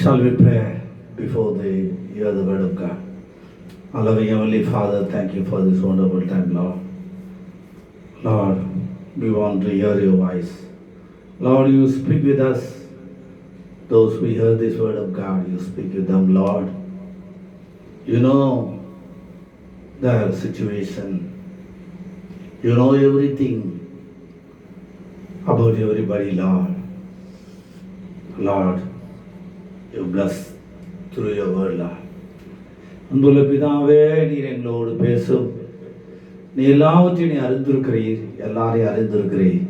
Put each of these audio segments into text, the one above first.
Shall we pray before they hear the word of God? Our loving Heavenly Father, thank you for this wonderful time, Lord. Lord, we want to hear your voice. Lord, you speak with us. Those who hear this word of God, you speak with them, Lord. You know their situation. You know everything about everybody, Lord. Lord, you bless through your word, Lord. அன்புள்ள பிதாவே, நீர் எங்களோடு பேசும். நீ எல்லாவற்றையும் நீ அறிந்திருக்கிறீர், எல்லாரையும் அறிந்திருக்கிறீர்.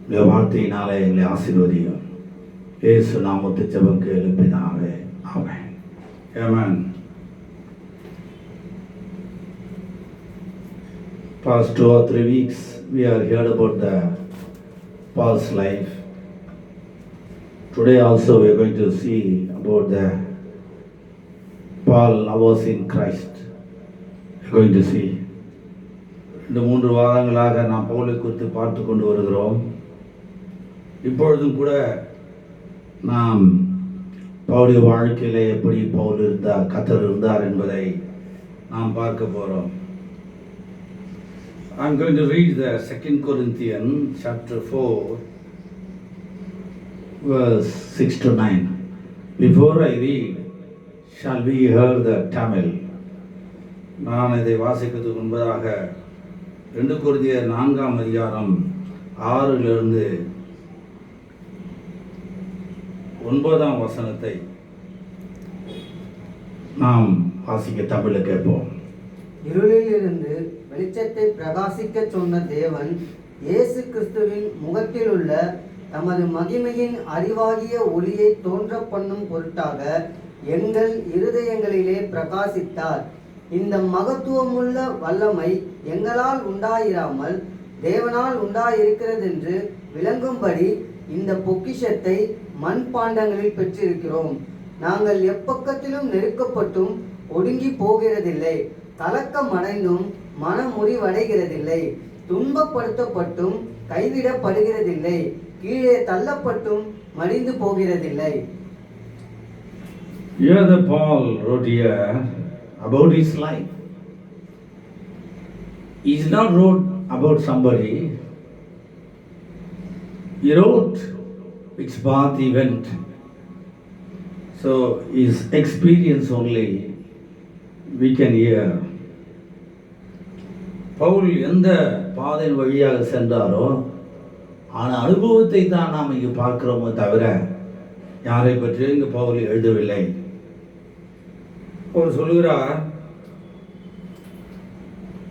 உடைய வார்த்தையினாலே எங்களை ஆசீர்வதியும். இயேசு நாமத்தில் ஜெபம் கேளு பிதாவே. ஆமென். ஆமென். Past 2 or 3 weeks, we have heard about the Paul's life. Today also we are going to see about the Paul was in Christ. We are going to see. இந்த 3 வாரங்களாக நாம் பவுலை குறித்து பார்த்து கொண்டு வருகிறோம். இப்பொழுதும் கூட நாம் பவுலுடைய வாழ்க்கையிலே எப்படி பவுல் இருந்தார், கர்த்தர் இருந்தார் என்பதை நாம் பார்க்க போகிறோம். I'm going to read the 2 Corinthians chapter 4 verse 6 to 9. Before I read, shall we hear the Tamil? நான் இதை வாசிக்கிறதுக்கு முன்பதாக 2 கொரிந்தியர் 4ஆம் அதிகாரம் 6 9ஆம் வசனத்தை நாம் வாசிக்க தமிழில் கேட்போம். இருளில் இருந்து வெளிச்சத்தை பிரகாசிக்க சொன்ன தேவன் இயேசு கிறிஸ்துவின் முகத்தில் உள்ள தமது மகிமையின் அறிவாகிய ஒளியை தோன்ற பண்ணும் பொருட்டாக எங்கள் இருதயங்களிலே பிரகாசித்தார். இந்த மகத்துவமுள்ள வல்லமை எங்களால் உண்டாயிராமல் தேவனால் உண்டாயிருக்கிறதென்று விளங்கும்படி இந்த பொக்கிஷத்தை மண்பாண்டங்களில் பெற்றிருக்கிறோம். நாங்கள் எப்பக்கத்திலும் நெருக்கப்பட்டும் ஒடுங்கி போகிறதில்லை, கலக்கம் அடைந்தும் மனமுறிவடைகிறதில்லை, துன்பப்படுத்தப்பட்டும் கைவிடப்படுகிறதில்லை, கீழே தள்ளப்பட்டும் மடிந்து போகிறதில்லை. Here the Paul wrote here about his life. He is not wrote about somebody. He wrote which path he went. So his experience only we can hear. Pavul எந்த பாதையின் வழியாக சென்றாரோ ஆன அனுபவத்தை தான் நாம் இங்கு பார்க்கிறோமோ தவிர யாரை பற்றியும் இங்கு பவுல் எழுதவில்லை. அவர் சொல்கிறார்,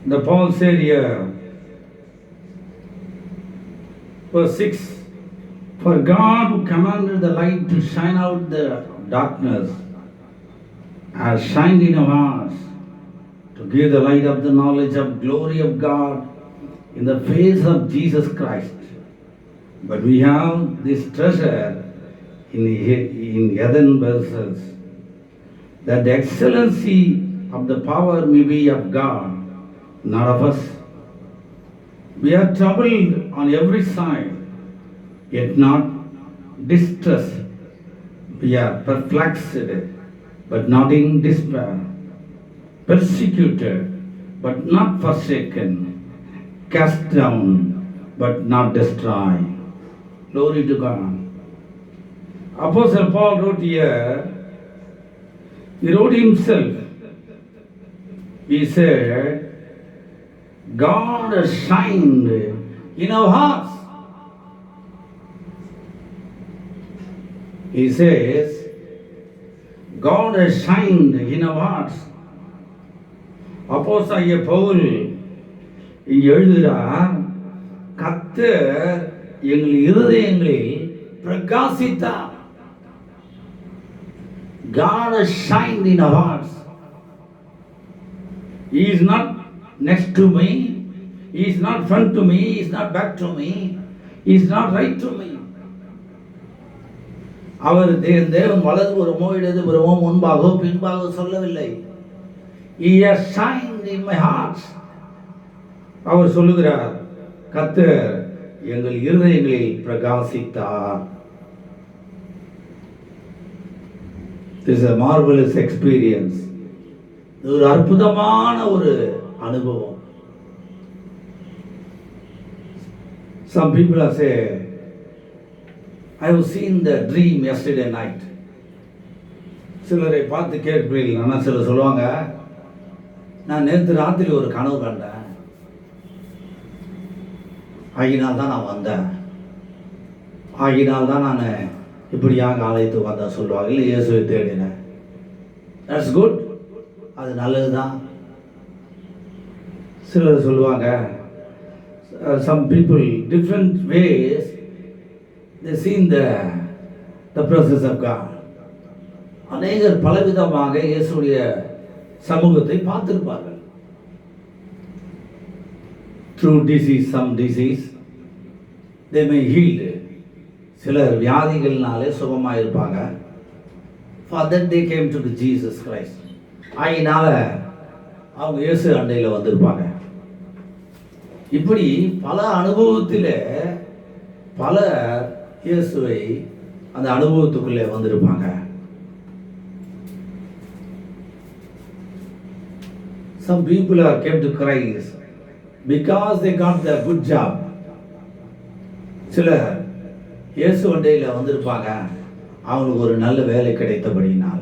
இந்த Paul said here, verse 6, for God who commanded the light to shine out the darkness has shined in our hearts to give the light of the knowledge of glory of God in the face of Jesus Christ. But we have this treasure in earthen vessels, that the excellency of the power may be of God, not of us. We are troubled on every side, yet not distressed. We are perplexed, but not in despair. Persecuted, but not forsaken. Cast down, but not destroyed. Glory to God. Apostle Paul wrote here, he wrote himself. He said, God has shined in our hearts. He says, God has shined in our hearts. அப்போஸ்தலனாகிய பவுல் இங்கு எழுதுகிறார், கர்த்தர் எங்கள் இருதயங்களில் பிரகாசித்தார். God has shined in our hearts. He is not next to me. He is not front to me. He is not back to me. He is not right to me. அவர் தேவன் வலதுபுறமோ இடதுபுறமோ முன்பாகவோ பின்பாகவோ சொல்லவில்லை. He has shined in my heart. அவர் சொல்லுகிறார், கர்த்தர் எங்கள் இருதயங்களில் பிரகாசித்தார். This is a marvelous experience. இது ஒரு அற்புதமான ஒரு அனுபவம். Some people are say, I have seen the dream yesterday night. சிலரை பார்த்து கேட்பீர்கள். ஆனால் சிலர் சொல்லுவாங்க, நான் நேற்று ராத்திரி ஒரு கனவு கண்டேன், ஆகினால் தான் நான் வந்தேன், ஆகினால் தான் நான் இப்படியாக ஆலயத்துக்கு வந்தேன் சொல்லுவாங்க. இல்லை, இயேசுவை தேடினேன். தட்ஸ் குட், அது நல்லது தான். சிலர் சொல்லுவாங்க, some people different ways they seen the presence of God. அநேகர் பலவிதமாக இயேசுடைய சமூகத்தை பார்த்திருப்பார்கள். through disease, some disease they may heal. சிலர் வியாதிகள்னாலே சுகமாக இருப்பாங்க. for that they came to Jesus Christ. ஆகினால அவங்க இயேசு அண்டையில் வந்திருப்பாங்க. இப்படி பல அனுபவத்தில் பல இயேசுவை அந்த அனுபவத்துக்குள்ளே வந்திருப்பாங்க. Some people are came to Christ because they got the good job. சிலர் இயேசு அண்டையில் வந்திருப்பாங்க, அவங்களுக்கு ஒரு நல்ல வேலை கிடைத்தபடினால.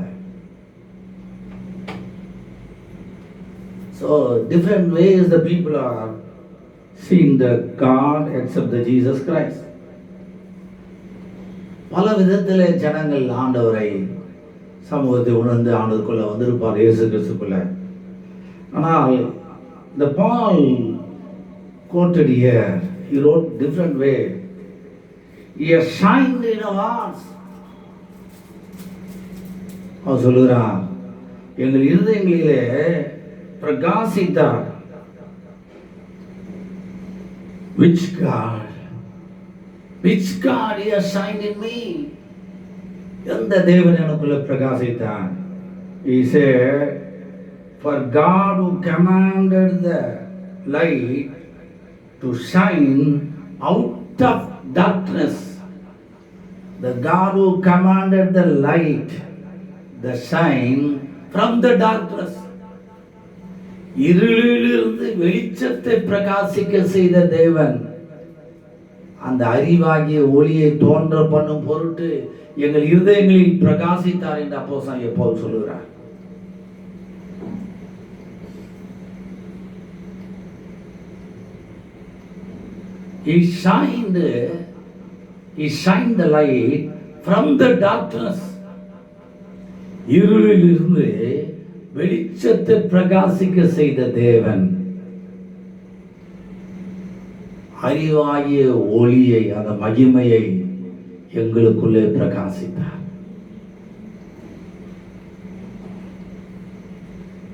So different ways the people are seeing the God except the Jesus Christ. பல விதத்தில் ஜனங்கள் ஆண்டவரை சமூகத்தை உணர்ந்து ஆண்டவருக்குள்ள வந்திருப்பார், இயேசு கிறிஸ்துக்குள்ள. ஆனால் the Paul quoted here, he wrote different way. He has shined in our hearts. அவர் சொல்லுகிறார், எங்கள் இருதயங்களிலே பிரகாசித்தார். Which God he has shined in me? எந்த தேவன் எனக்குள்ள பிரகாசித்தார்? He said, for God who commanded the light to shine out of darkness. The God who commanded the light, the shine from the darkness. இருளிலிருந்து வெளிச்சத்தை பிரகாசிக்க செய்த தேவன் அந்த அறிவாகிய ஒளியை தோன்ற பண்ணும் பொருட்டு எங்கள் இருதயங்களில் பிரகாசித்தார் என்று அப்போஸ்தலன் பவுல் சொல்லுகிறார். He shined the light from the darkness. இருளிலிருந்து வெளிச்சத்தை பிரகாசிக்க செய்த தேவன் அறிவாகிய ஒளியை, அந்த மகிமையை எங்களுக்குள்ளே பிரகாசித்தார்.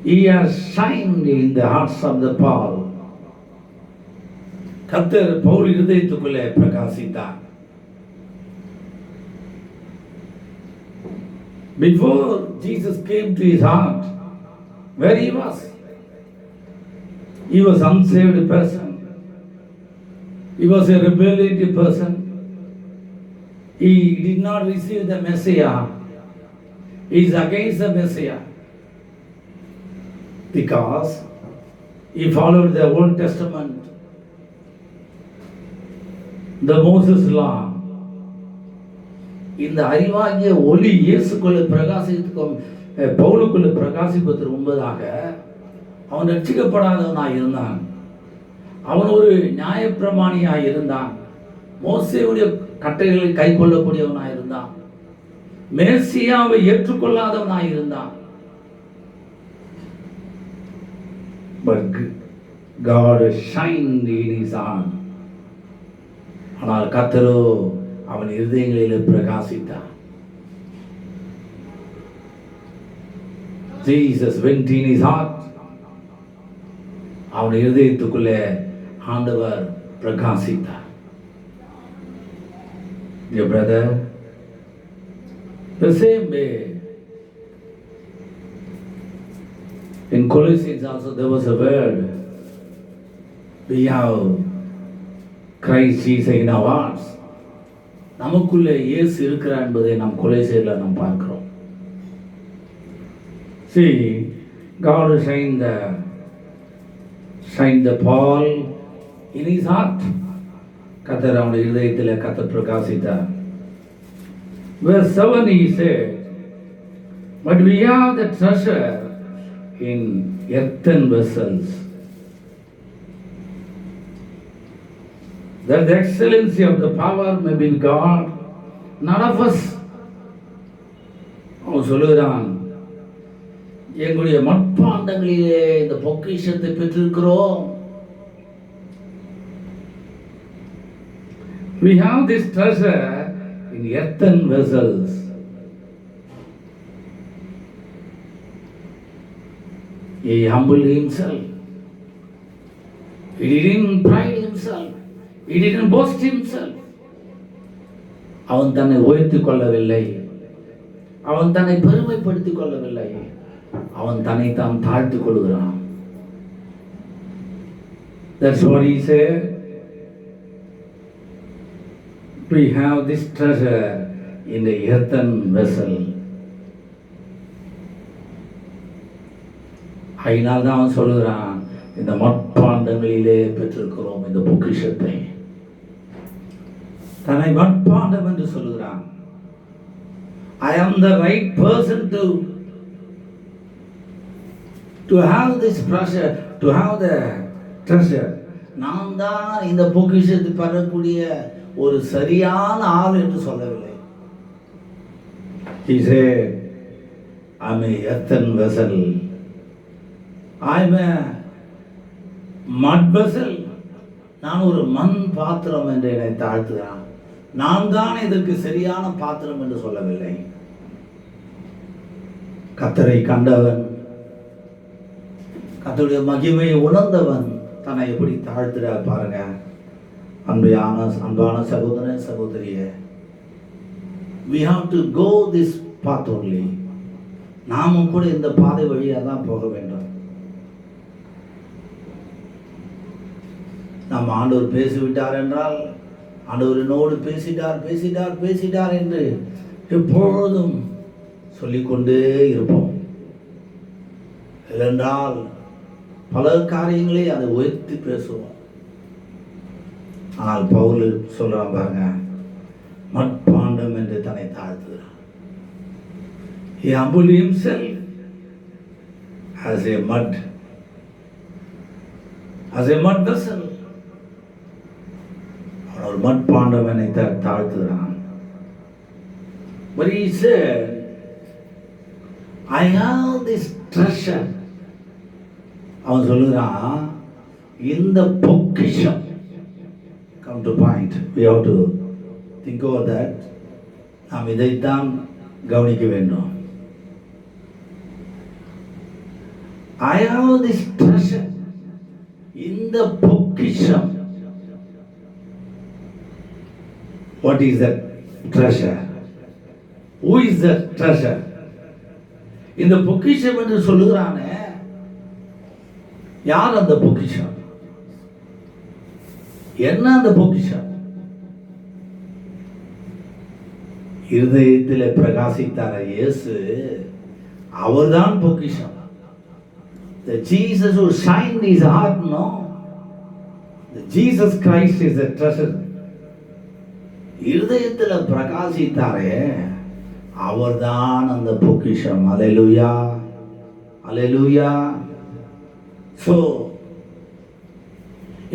He has shined in the hearts of the Paul. கர்த்தர் Pavul இருதயத்துக்குள்ளே பிரகாசித்தார். Before Jesus came to his heart, where he was unsaved person. He was a rebellious person. He did not receive the Messiah. He is against the Messiah because he followed the Old Testament, the Moses law. இந்த அறிவாகிய ஒளி இயேசுக்குள்ள பிரகாசிக்கும் பவுலுக்குள்ள பிரகாசிப்பதற்கு முன்பதாக அவன் ரட்சிக்கப்படாதவனாய் இருந்தான். அவன் ஒரு நியாயப்பிரமாணியாய் இருந்தான். மோசேயுடைய கட்டளைகளை கை கொள்ளக்கூடியவனாய் இருந்தான். மேசியாவை ஏற்றுக்கொள்ளாதவனாய் இருந்தான். But God shined in his heart. ஆனால் கர்த்தரோ அவன் இருதயங்களிலே பிரகாசித்தார். Jesus went in his heart. அவன் இருதயத்துக்குள்ளே ஆண்டவர் பிரகாசித்தார். Dear brother, the same way in Colossians also there was a word, we have Christ Jesus in our hearts. நமக்குள்ளே இயேசு இருக்கிறார் என்பதை நாம் கொலோசியரில் நாம் பார்க்கிறோம். See, God signed the Paul in his heart. கர்த்தர் அவனுடைய இதயத்தில் கர்த்தர் பிரகாசித்தார். Verse 7 he said, but we have the treasure in earthen vessels, that the excellency of the power may be in God, none of us. அவன் சொல்லுகிறான், எங்களுடைய மட்பாண்டங்களிலே இந்த பொக்கிஷத்தை பெற்றிருக்கிறோம். We have this treasure in earthen vessels. He humbled himself. He didn't pride himself. He didn't boast himself. அவன் தன்னை உயர்த்திக் கொள்ளவில்லை. அவன் தன்னை பெருமைப்படுத்திக் கொள்ளவில்லை. அவன் தன்னை தான் தாழ்த்திக் கொள்கிறான். That's what he said. We have this treasure in the earthen vessel. அதனால் தான் அவன் சொல்லுகிறான், இந்த மட்பாண்டங்களிலே பெற்றிருக்கிறோம் இந்த பொக்கிஷத்தை. தன்னை மட்பாண்டம் என்று சொல்லுகிறான். I am the right person to have this treasure, to have the treasure. நான் தான் இந்த பொக்கிஷத்தை பெறக்கூடிய ஒரு சரியான ஆள் என்று சொல்லவில்லை. He said, I'm a earthen vessel. I'm a mud vessel. நான் ஒரு மண் பாத்திரம் என்று என்னை தாழ்த்துகிறான். நான் தான் இதற்கு சரியான பாத்திரம் என்று சொல்லவில்லை. கர்த்தரை கண்டவன், கர்த்தருடைய மகிமையை உணர்ந்தவன் தன்னை எப்படி தாழ்த்துறார் பாருங்க. அன்பான சகோதர சகோதரியே, we have to go this path only. நாமும் கூட இந்த பாதை வழியாக தான் போக வேண்டும். நம்ம ஆண்டவர் பேசிவிட்டார் என்றால், ஆண்டவர் என்னோடு பேசிட்டார் என்று எப்பொழுதும் சொல்லிக்கொண்டே இருப்போம். இல்லென்றால் பல காரியங்களை அதை உயர்த்தி பேசுவோம். ஆனால் பவுல் சொல்றான் பாருங்க, மட்பாண்டம் என்று தன்னை தாழ்த்துகிறான். He humbled himself as a mud vessel. ஒரு மட்பாண்டம் என்னை தாழ்த்துகிறான். But he said, I have this treasure. அவன் சொல்லுகிறான், இந்த பொக்கிஷம். Come to point. We have to think over that. நாம் இதைத்தான் கவனிக்க வேண்டும். I have this treasure. இந்த பொக்கிஷம். What is that treasure? Who is that treasure? இந்த பொக்கிஷம் என்று சொல்லுகிறானே, யார் அந்த பொக்கிஷம்? என்ன அந்த பொக்கிஷம்? இருதயத்தில் பிரகாசித்தார இயேசு, அவர்தான் பொக்கிஷம். The Jesus who shined his heart, no? The Jesus Christ is the treasure. இருதயத்தில் பிரகாசித்தாரே, அவர்தான் அந்த பொக்கிஷம். அல்லேலூயா, அல்லேலூயா. So,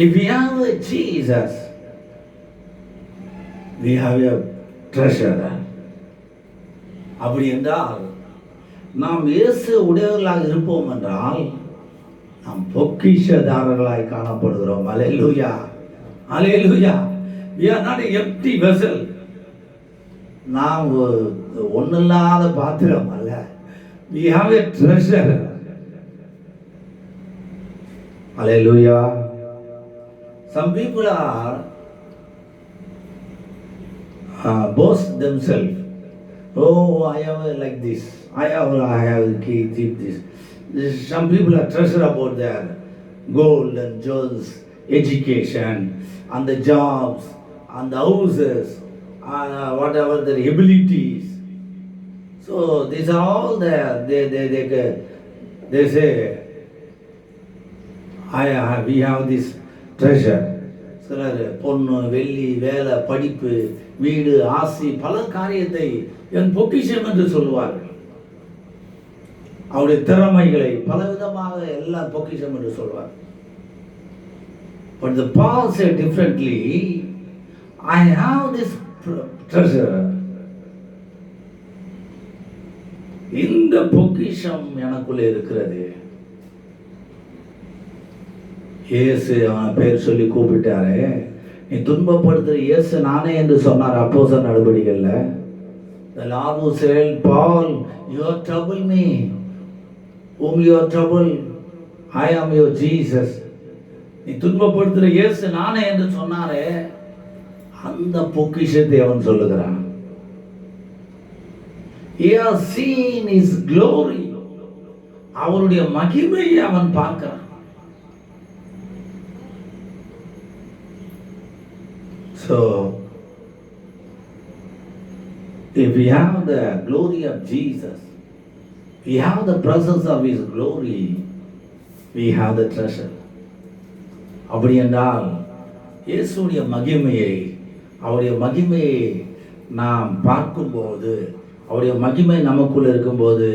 if we have a Jesus, we have a treasure. அப்படி என்றால் நாம் இயேசு உடையவர்களாக இருப்போம் என்றால் நாம் பொக்கிஷதாரர்களாய் காணப்படுகிறோம். அல்லேலூயா, அல்லேலூயா. We are not an empty vessel. நாம் ஒன்னில்லாத பாத்திரம் அல்ல. We have a treasure. Hallelujah. Some people are boast themselves. Oh, I have like this. I have keep this. Some people are treasure about their gold and jewels, education, and the jobs, and the houses, and whatever their abilities. So these are all they say, we have this treasure. சிலர் பொண்ணு, வெள்ளி, வேலை, படிப்பு, வீடு, ஆசி, பல காரியத்தை என் பொக்கிஷம் என்று சொல்லுவார்கள். அவருடைய திறமைகளை பலவிதமாக எல்லாம் பொக்கிஷம் என்று சொல்வார். But the Paul said differently, I have this treasure. இந்த பொக்கிஷம் எனக்குள்ளே இருக்கிறது. இயேசு அவன் பேர் சொல்லி கூப்பிட்டாரு. நீ துன்பப்படுத்துற இயேசு நானே என்று சொன்னார் அப்போஸ்தலர் நடபடிகள்ல. The Lord who said, Paul, you are trouble me. Whom you are trouble? I am your Jesus. நீ துன்பப்படுத்துற இயேசு நானே என்று சொன்னாரே, அந்த பொக்கிஷத்தை அவன் சொல்லுகிறான். He has seen his glory. அவருடைய மகிமையை அவன் பார்க்கிறான். So, if we have the glory of Jesus, we have the presence of his glory, we have the treasure. அப்படி என்றால் இயேசுடைய மகிமையை, அவருடைய மகிமையை நாம் பார்க்கும்போது, அவருடைய மகிமை நமக்குள்ள இருக்கும்போது,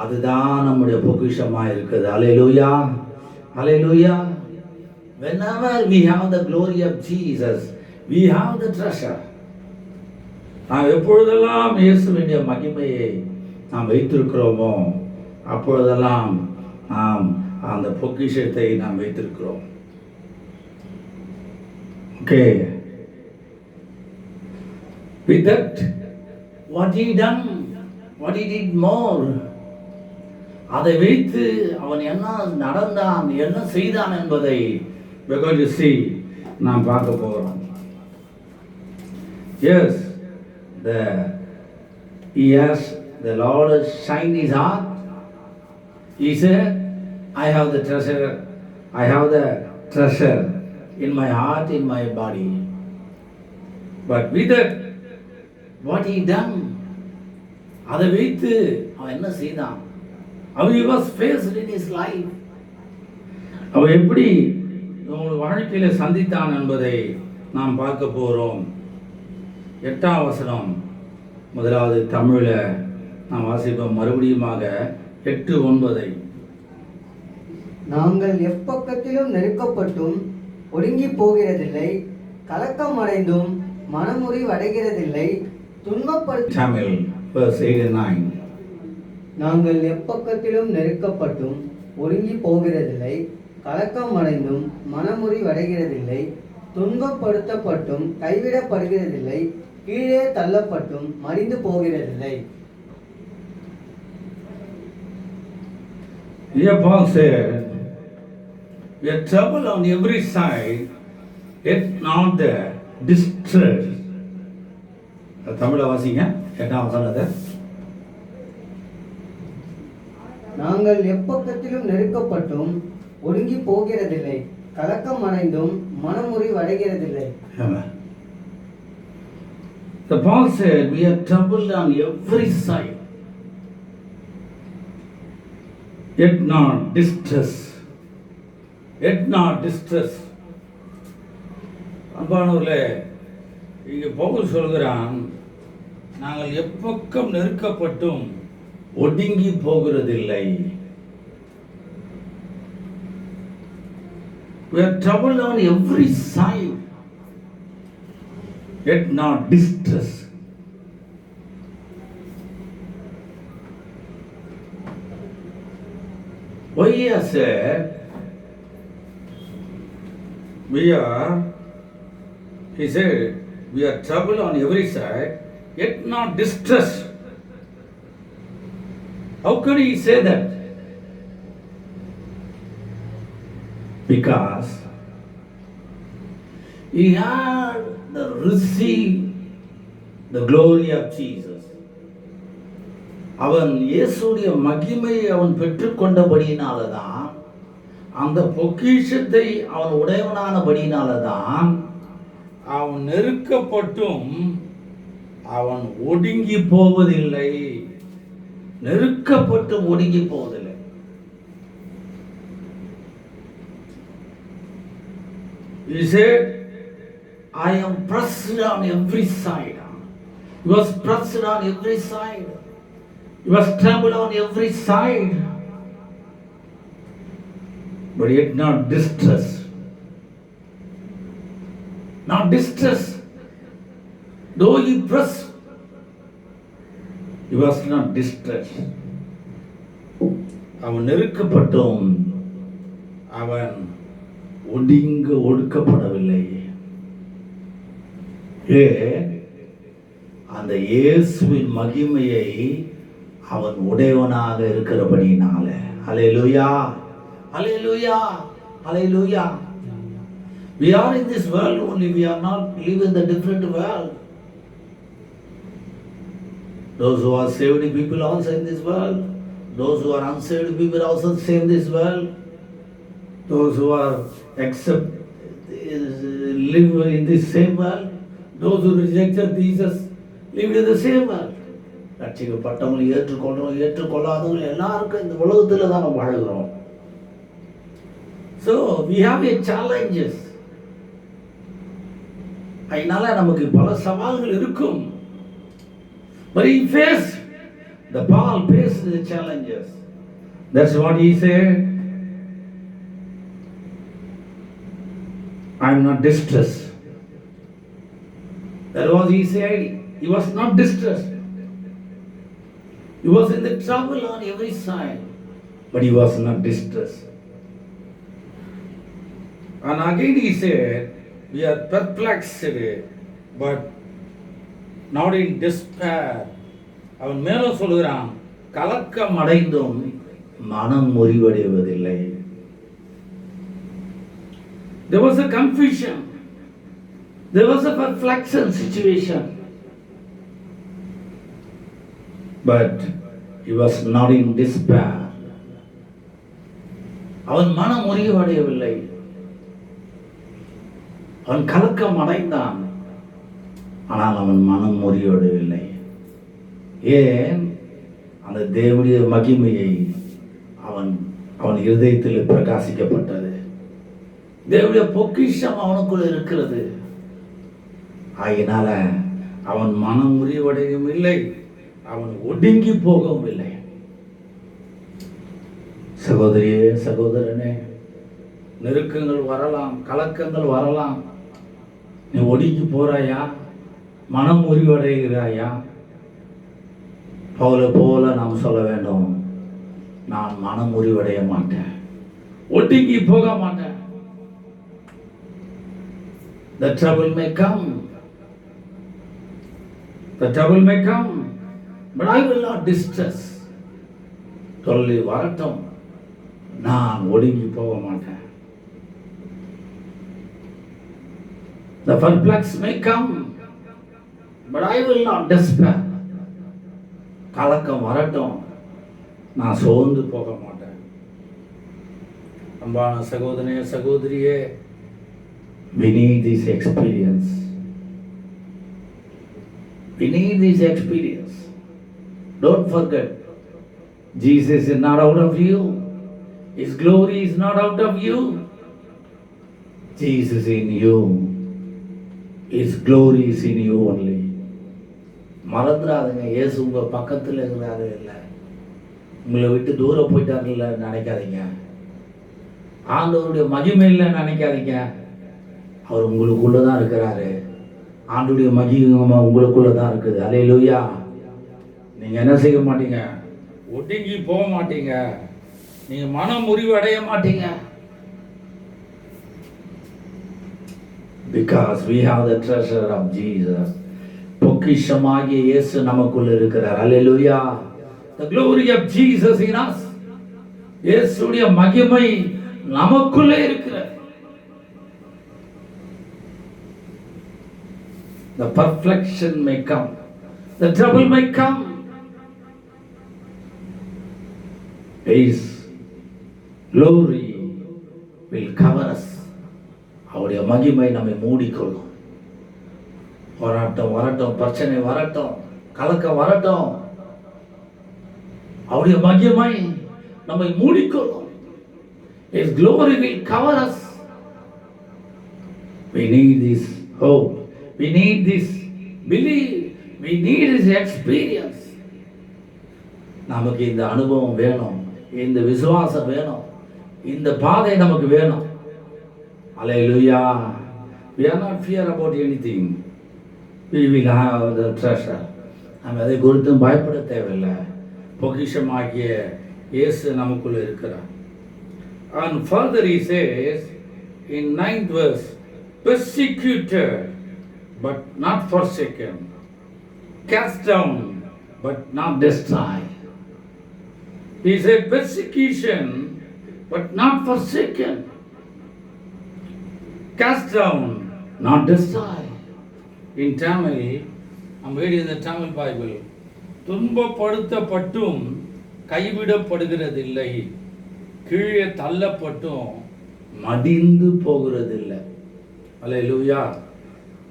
அதுதான் நம்முடைய பொக்கிஷமாக இருக்குது. அல்லேலூயா, அல்லேலூயா. Whenever we have the glory of Jesus, we have the treasure. நாம் எப்பொழுதெல்லாம் இயேசுவினுடைய மகிமையை நாம் வைத்திருக்கிறோமோ, அப்பொழுதெல்லாம் நாம் அந்த பொக்கிஷத்தை நாம் வைத்திருக்கிறோம். Okay. With that, what he done, what he did more, அதை வைத்து அவன் என்ன நடந்தான், என்ன செய்தான் என்பதை we're going to see, நாம் பார்க்க போகிறோம். Yes, the Lord has shined his heart. He said, I have the treasure in my heart, in my body. But with that, what he done, அதை வைத்து அவன் என்ன செய்தான், he was faced in his life. அவன் எப்படி வாழ்க்கையில சந்தித்தான் என்பதை நாம் பார்க்க போறோம். 8ஆம் வசனம் முதலாவது தமிழ்ல நாம் வாசிப்போம். மறுபடியுமாக 8:9. நாங்கள் எப்பக்கத்திலும் நெருக்கப்பட்டும் ஒடுங்கி போகிறதில்லை, கலக்கம் அடைந்தும் மனமுறிவடைகிறதில்லை, Tamil, verse 8 and 9. நாங்கள் எப்பக்கத்திலும் நெருக்கப்பட்டும் ஒடுங்கி போகிறதில்லை, கலக்கம் அடைந்தும் மனமுறிவடைகிறதில்லை, துன்பப்படுத்தப்பட்டும் கைவிடப்படுகிறதில்லை, கீழே தள்ளப்பட்டும் மடிந்து போகிறதில்லை. Here Paul said, we are troubled on every side, yet not the distress. தமிழ வாசிங்க 8ஆம் வசனத்தை. நாங்கள் எப்பக்கத்திலும் நெருக்கப்பட்டும் ஒடுங்கி போகிறதில்லை, கலக்கம் அடைந்தும் மனமுறிவடைகிறதில்லை. The Paul said, we are troubled on every side, yet not distress. Yet not distress. அன்பானவர்களே, இங்கே பவுல் சொல்கிறான், நாங்கள் எப்பக்கம் நெருக்கப்பட்டும் ஒடுங்கி போகிறதில்லை. We are troubled on every side, yet not distress. Why he has said, he said, we are troubled on every side, yet not distressed. How could he say that? Because he had received the glory of Jesus. அவன் இயேசுடைய மகிமையை அவன் பெற்றுக்கொண்டபடியினால்தான், அந்த பொக்கிஷத்தை அவன் உடையவனானபடியினால்தான் அவன் நெருக்கப்பட்டும் அவன் ஒடுங்கி போவதில்லை. நெருக்கப்பட்டு ஒடுங்கி போவதில்லை. He said, I am pressed on every side. He was pressed on every side. He was trembled on every side. But yet not distressed. Not distressed. Though he pressed, he was not distressed. அவன் நெருக்கப்பட்டும் அவன் ஒடுக்கப்படவில்லை. அந்த இயேசுவின் மகிமையை அவன் உடையவனாக இருக்கிறபடினால. ஹல்லேலூயா, ஹல்லேலூயா, ஹல்லேலூயா. We are in this world only, we are not living in the different world. Those who are saved people also in this world, those who are unsaved people also same in this world. Those who are live in this same world, those who rejected Jesus live in the same world. ரட்சிக்கப்பட்டவங்களை ஏற்றுக்கொள்ளாதவங்க எல்லாருக்கும் இந்த உலகத்தில் தான் நம்ம வாழுகிறோம். So we have a challenges. அதனால நமக்கு பல சவால்கள் இருக்கும். But he faced, Paul faced the challenges. That's what he said. I am not distressed. That was he said. He was not distressed. He was in the trouble on every side, but he was not distressed. And again he said, we are perplexed, but not in despair. அவன் மேலும் சொல்கிறான், கலக்கம் அடைந்தும் மனம் முறிவடைவதில்லை. There was a confusion. There was a perplexing situation. But he was not in despair. அவன் மனம் முறிவடையவில்லை. அவன் கலக்கம் அடைந்தான், ஆனால் அவன் மனம் முறிவடையவில்லை. ஏன்? அந்த தேவனுடைய மகிமையை அவன் இருதயத்தில் பிரகாசிக்கப்பட்டது. தேவனுடைய பொக்கிஷம் அவனுக்குள்ள இருக்கிறது. ஆகினால அவன் மனம் முறிவடையவும் இல்லை, அவன் ஒடுங்கி போகவும் இல்லை. சகோதரியே, சகோதரனே, நெருக்கங்கள் வரலாம், கலக்கங்கள் வரலாம். நீ ஒடுங்கி போறாயா? மனம் முறிவடைகிறாயா? பவுலை போல நாம் சொல்ல வேண்டும், நான் மனம் முறிவடைய மாட்டேன், ஒடுங்கி போக மாட்டேன். The trouble may come, but I will not distress. சொல்லி வரட்டும், நான் ஒடுங்கி போக மாட்டேன். The perplex may come, but I will not despair. கலக்கம் வரட்டும், நான் சோர்ந்து போக மாட்டேன். அன்பான சகோதரனே, சகோதரியே, we need this experience. We need this experience. Don't forget, Jesus is not out of you. His glory is not out of you. Jesus in you. His glory is in you only. மறந்துடாதுங்க, இயேசு உங்க பக்கத்தில் இருக்கிறாரு இல்லை, உங்களை விட்டு தூரம் போயிட்டாரு இல்லை நினைக்காதீங்க. ஆண்டவருடைய மகிமை இல்லை நினைக்காதீங்க. அவர் உங்களுக்குள்ள தான் இருக்கிறாரு. ஆண்டவருடைய மகிமை உங்களுக்குள்ள தான் இருக்குது. அல்லேலூயா. நீங்க என்ன செய்ய மாட்டீங்க? ஒடுங்கி போக மாட்டீங்க. நீங்க மனம் முறிவு அடைய மாட்டீங்க. Because we have the treasure of Jesus. பொக்கிஷமாகிய இயேசு நமக்குள்ள இருக்கிறார். அல்லேலூயா. The glory of Jesus in us. இயேசுடைய மகிமை நமக்குள்ளே இருக்கிறது. The perfection may come, the trouble may come. His glory will cover us. அவருடைய மகிமை நம்மை மூடிக்கொள்ளும். போராட்டம் வரட்டும், பிரச்சனை வரட்டும், கலக்கம் வரட்டும், அவருடைய மகிமை நம்மை மூடிக்கொள்ளும். His glory will cover us. We need this hope. We need this belief. We need this experience. நமக்கு இந்த அனுபவம் வேணும், இந்த விசுவாசம் வேணும், இந்த பாதை நமக்கு வேணும். Hallelujah. We are not fear about anything. We will have the treasure. நம்ம அதை குறித்தும் பயப்பட தேவையில்லை. பொக்கிஷமாகிய இயேசு நமக்குள்ள இருக்கிறார். And further he says in 9th verse, persecuted but not forsaken, cast down but not destroyed. He said persecution but not forsaken, cast down not destroyed. In Tamil, I'm reading the Tamil Bible, துன்பப்படுத்தப்பட்டும் கைவிடப்படுகிறதில்லை, கீழே தள்ளப்பட்டும் மடிந்து போகிறதில்லை. அல்லேலூயா.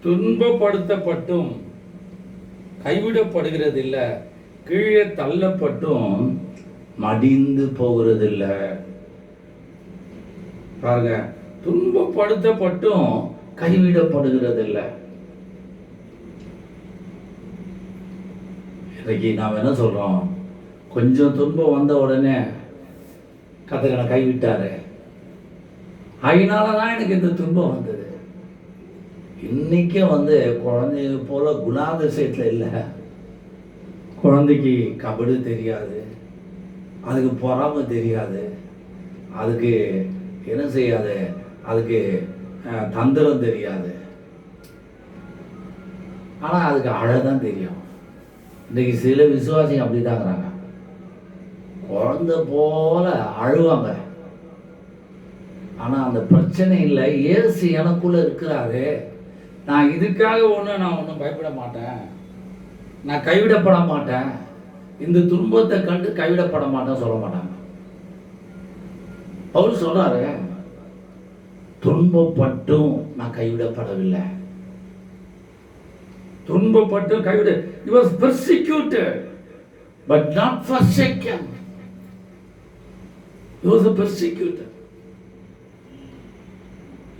துன்பப்படுத்தப்பட்டும் கைவிடப்படுகிறதில்லை, கீழே தள்ளப்பட்டும் மடிந்து போகிறதில்லை. பாருங்க, துன்பப்படுத்தப்பட்டும் கைவிடப்படுகிறதில்லை. இன்னைக்கு நாம் என்ன சொல்றோம்? கொஞ்சம் துன்பம் வந்த உடனே கர்த்தர் கைவிட்டாரு, அதனாலதான் எனக்கு இந்த துன்பம் வந்தது. இன்னைக்கு குழந்தைய போல குணாதிசயத்தில் இல்லை. குழந்தைக்கு கபடி தெரியாது, அதுக்கு பொறாமை தெரியாது, அதுக்கு என்ன செய்யாது, அதுக்கு தந்திரம் தெரியாது, ஆனால் அதுக்கு அழதான் தெரியும். இன்றைக்கு சில விசுவாசிங்க அப்படி தாங்கிறாங்க. குழந்தை போல அழுவாங்க, ஆனால் அந்த பிரச்சனை இல்லை. இயேசு எனக்குள்ள இருக்கிறாரு, நான் இதுக்காக ஒன்றும் பயப்பட மாட்டேன், நான் கைவிடப்பட மாட்டேன், இந்த துன்பத்தை கண்டு கைவிடப்பட மாட்டேன் சொல்ல மாட்டாங்க. அவர் சொல்றாரு, துன்பப்பட்டும் நான் கைவிடப்படவில்லை. துன்பப்பட்டும் கைவிட. He was persecuted but not forsaken. He was a persecutor.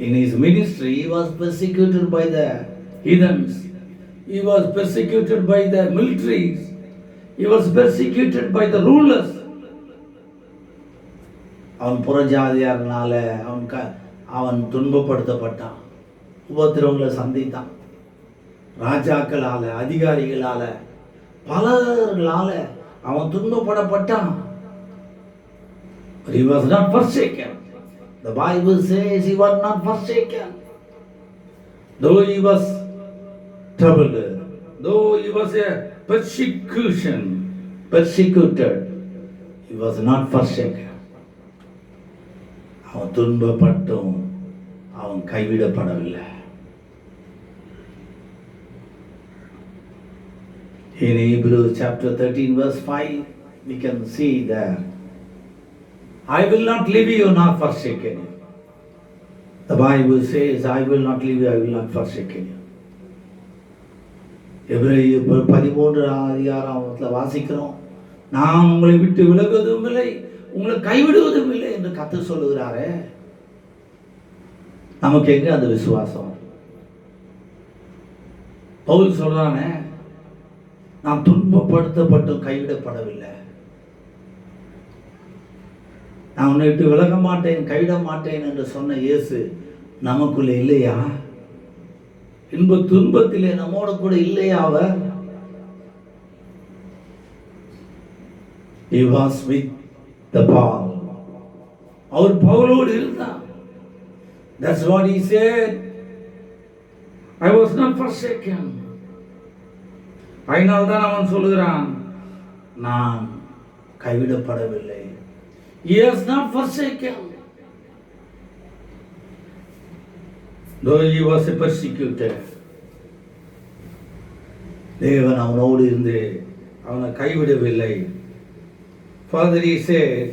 In his ministry, he was persecuted by the heathens. He was persecuted by the militaries. He was persecuted by the rulers. அவன் புறஜாதியார்னால அவன் துன்பப்படுத்தப்பட்டான், உபத்திரவங்களை சந்தித்தான். ராஜாக்களால, அதிகாரிகளால, பலர்களால அவன் துன்பப்படப்பட்டான். He was not forsaken. The Bible says he was not forsaken. Though he was troubled, though he was a persecuted, he was not forsaken. அவன் துன்பப்பட்டும் அவன் கைவிடப்படவில்லை. In Hebrews chapter 13 verse 5, we can see there, I will not leave you nor forsaken you. The Bible says, I will not leave you, I will not forsaken you. எபிரேயர் 13 வாசிக்கிறோம், நான் உங்களை விட்டு விலகுவதும் இல்லை, உங்களை கைவிடுவதும் இல்லை என்று கர்த்தர் சொல்லுகிறாரே. நமக்கு எங்க அந்த விசுவாசம்? பவுல் சொல்றானே, நான் துன்பப்படுத்தப்பட்டு கைவிடப்படவில்லை, நான் உன்னை விட்டு விலக மாட்டேன், கைவிட மாட்டேன் என்று சொன்ன இயேசு நமக்குள்ள இல்லையா? இன்ப துன்பத்திலே நம்மோட கூட இல்லையா அவர்? He was with the Paul. அவர் பவுலோடு இருந்தார். That's what he said. I was not forsaken. அதனால்தான் அவன் சொல்லுகிறான், நான் கைவிடப்படவில்லை. He has not forsaken. Though he was a persecutor, தேவன் அவனோடு இருந்து அவனை கைவிடவில்லை. Further he said,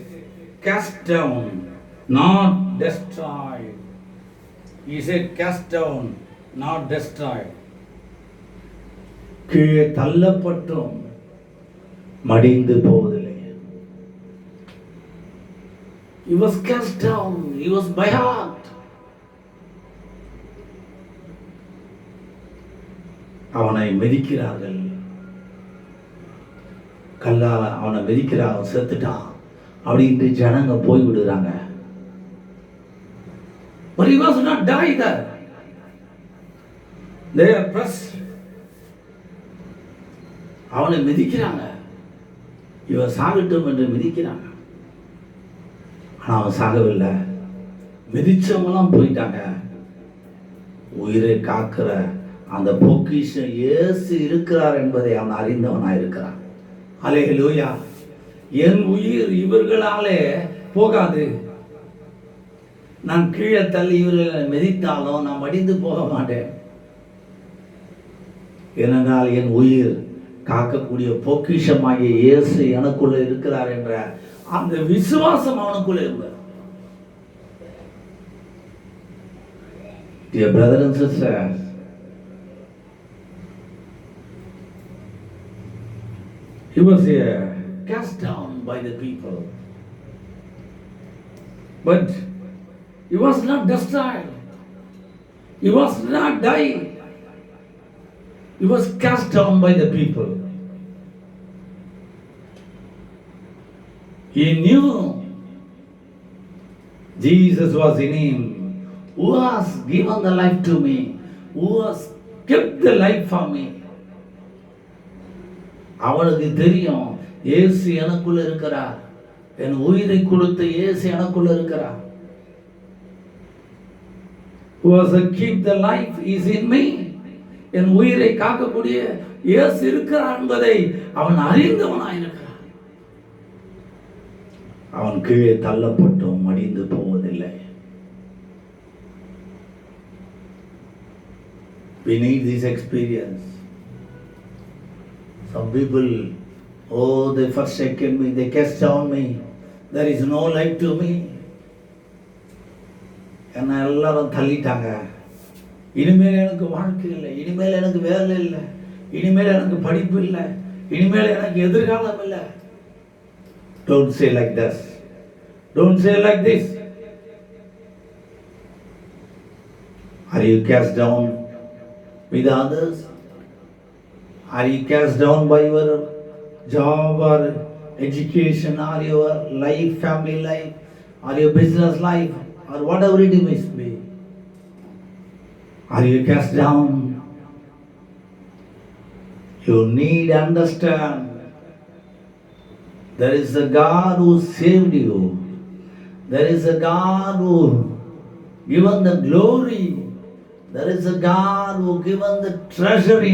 cast down, not destroyed. He said, cast down, not destroyed. கீழே தள்ளப்பட்டும் மடிந்து போவதில்லை. He was cast down. He was by heart. அவனை மிதிக்கிறார்கள், கல்லால அவனை மிதிக்கிறாங்க, செத்துட்டான் அப்படின்ட்டு ஜனங்க போய் விடுறாங்க. But he was not died there. They are pressed. அவனை மிதிக்கிறாங்க, இவன் சாகட்டும் என்று மிதிக்கிறாங்க. ஆனால் அவன் சாகவில்லை. மிதிச்சவங்களாம் போயிட்டாங்க. உயிரை காக்கிற அந்த பொக்கிஷம் இயேசு இருக்கிறார் என்பதை அவன் அறிந்தவனாக இருக்கிறான். அல்லேலூயா. என் உயிர் இவர்களாலே போகாது. நான் கீழே தள்ளி இவர்களை மிதித்தாலும் நான் மடிந்து போக மாட்டேன். ஏனென்றால் என் உயிர் காக்கக்கூடிய பொக்கிஷமாகிய இயேசு எனக்குள்ள இருக்கிறார் என்ற அந்த விசுவாசம் அவனுக்குள்ள இருந்தது. Dear brothers and sisters, he was cast down by the people, but he was not destroyed. He was not died. He was cast down by the people. He knew Jesus was in him, who has given the life to me, who has kept the life for me. அவனுக்கு தெரியும் இயேசு எனக்குள்ள இருக்கிறார், என் உயிரை கொடுத்த இயேசு எனக்குள்ள இருக்கிறார். Who has keep the life is in me. என் உயிரை காக்கக்கூடிய இயேசு இருக்கிறார் என்பதை அவன் அறிந்தவனாயிருக்கிறான். அவன் கீழே தள்ளப்பட்டும் மடிந்து போவதில்லை. We need this experience. Some people, oh, they forsaken me, they cast down me, there is no life to me. என்னை எல்லாரும் தள்ளிட்டாங்க. இனிமேல் எனக்கு வாழ்க்கை இல்லை, இனிமேல் எனக்கு வேலை இல்லை, இனிமேல் எனக்கு படிப்பு இல்லை, இனிமேல் எனக்கு எதிர்காலம் இல்லை. Don't say like this. Don't say like this. Are you cast down with others? Are you cast down by your job or education or your life, family life, or your business life, or whatever it may be? Are you cast down? You need to understand there is a God who saved you. There is a God who given the glory. There is a God who given the treasure in